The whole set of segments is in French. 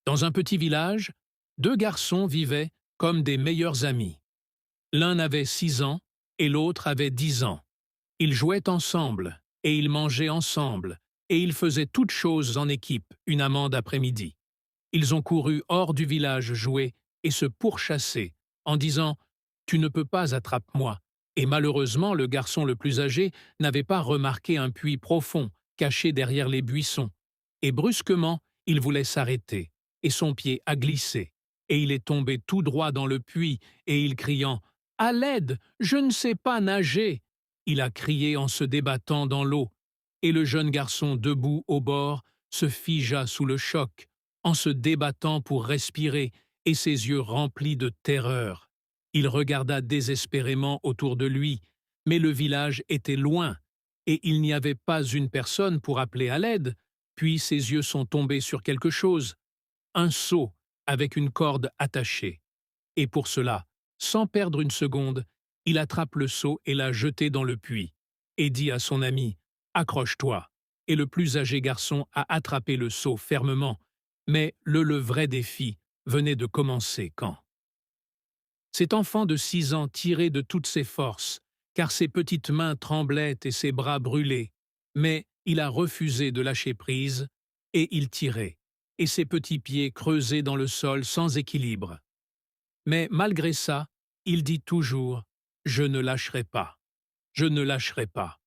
Dans un petit village, deux garçons vivaient comme des meilleurs amis. L'un avait 6 ans et l'autre avait 10 ans. Ils jouaient ensemble et ils mangeaient ensemble et ils faisaient toutes choses en équipe une amende après-midi. Ils ont couru hors du village jouer et se pourchasser en disant « Tu ne peux pas attrape-moi » et malheureusement le garçon le plus âgé n'avait pas remarqué un puits profond caché derrière les buissons et brusquement il voulait s'arrêter et son pied a glissé et il est tombé tout droit dans le puits et il criant « À l'aide, je ne sais pas nager !» Il a crié en se débattant dans l'eau et le jeune garçon debout au bord se figea sous le choc en se débattant pour respirer et ses yeux remplis de terreur. Il regarda désespérément autour de lui, mais le village était loin et il n'y avait pas une personne pour appeler à l'aide, puis ses yeux sont tombés sur quelque chose, un seau avec une corde attachée. Et pour cela, sans perdre une seconde, il attrape le seau et l'a jeté dans le puits, et dit à son ami « Accroche-toi ». Et le plus âgé garçon a attrapé le seau fermement, mais le vrai défi venait de commencer quand cet enfant de 6 ans tirait de toutes ses forces, car ses petites mains tremblaient et ses bras brûlaient, mais il a refusé de lâcher prise, et il tirait, et ses petits pieds creusaient dans le sol sans équilibre. Mais malgré ça, il dit toujours « Je ne lâcherai pas, je ne lâcherai pas ».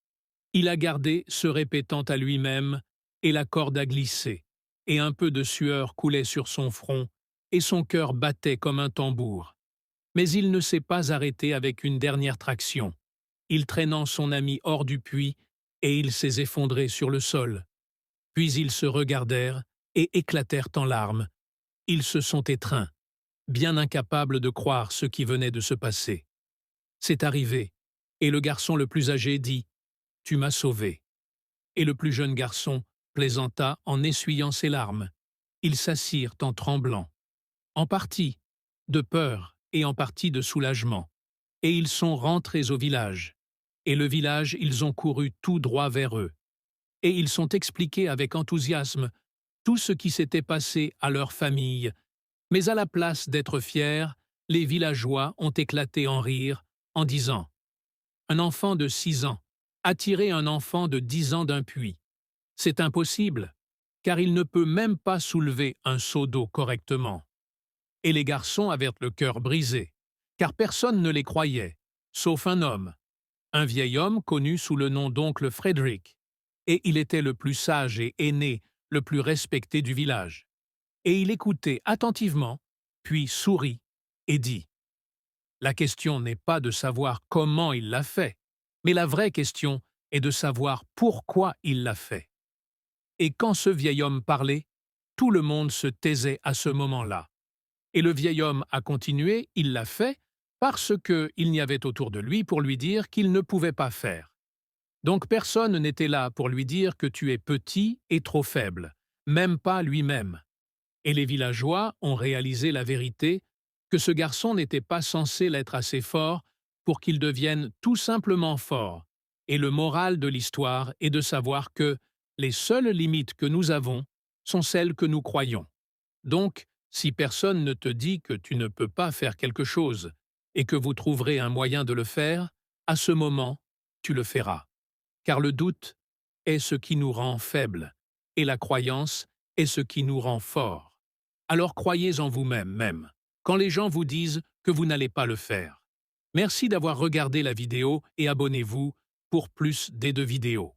Il a gardé, se répétant à lui-même, et la corde a glissé, et un peu de sueur coulait sur son front, et son cœur battait comme un tambour. Mais il ne s'est pas arrêté avec une dernière traction, il traînant son ami hors du puits, et il s'est effondré sur le sol. Puis ils se regardèrent et éclatèrent en larmes. Ils se sont étreints, bien incapables de croire ce qui venait de se passer. C'est arrivé, et le garçon le plus âgé dit « Tu m'as sauvé ». Et le plus jeune garçon plaisanta en essuyant ses larmes. Ils s'assirent en tremblant, en partie de peur et en partie de soulagement, et ils sont rentrés au village. Et le village, ils ont couru tout droit vers eux. Et ils sont expliqués avec enthousiasme tout ce qui s'était passé à leur famille. Mais à la place d'être fiers, les villageois ont éclaté en rire en disant « Un enfant de 6 ans a tiré un enfant de 10 ans d'un puits. C'est impossible, car il ne peut même pas soulever un seau d'eau correctement. » Et les garçons avaient le cœur brisé, car personne ne les croyait, sauf un vieil homme connu sous le nom d'oncle Frédéric, et il était le plus sage et aîné, le plus respecté du village. Et il écoutait attentivement, puis sourit et dit « La question n'est pas de savoir comment il l'a fait, mais la vraie question est de savoir pourquoi il l'a fait. » Et quand ce vieil homme parlait, tout le monde se taisait à ce moment-là. Et le vieil homme a continué, il l'a fait, parce qu'il n'y avait autour de lui pour lui dire qu'il ne pouvait pas faire. Donc personne n'était là pour lui dire que tu es petit et trop faible, même pas lui-même. Et les villageois ont réalisé la vérité, que ce garçon n'était pas censé l'être assez fort pour qu'il devienne tout simplement fort. Et le moral de l'histoire est de savoir que les seules limites que nous avons sont celles que nous croyons. Donc, si personne ne te dit que tu ne peux pas faire quelque chose et que vous trouverez un moyen de le faire, à ce moment, tu le feras. Car le doute est ce qui nous rend faibles et la croyance est ce qui nous rend forts. Alors croyez en vous-même même, quand les gens vous disent que vous n'allez pas le faire. Merci d'avoir regardé la vidéo et abonnez-vous pour plus d'aide vidéos.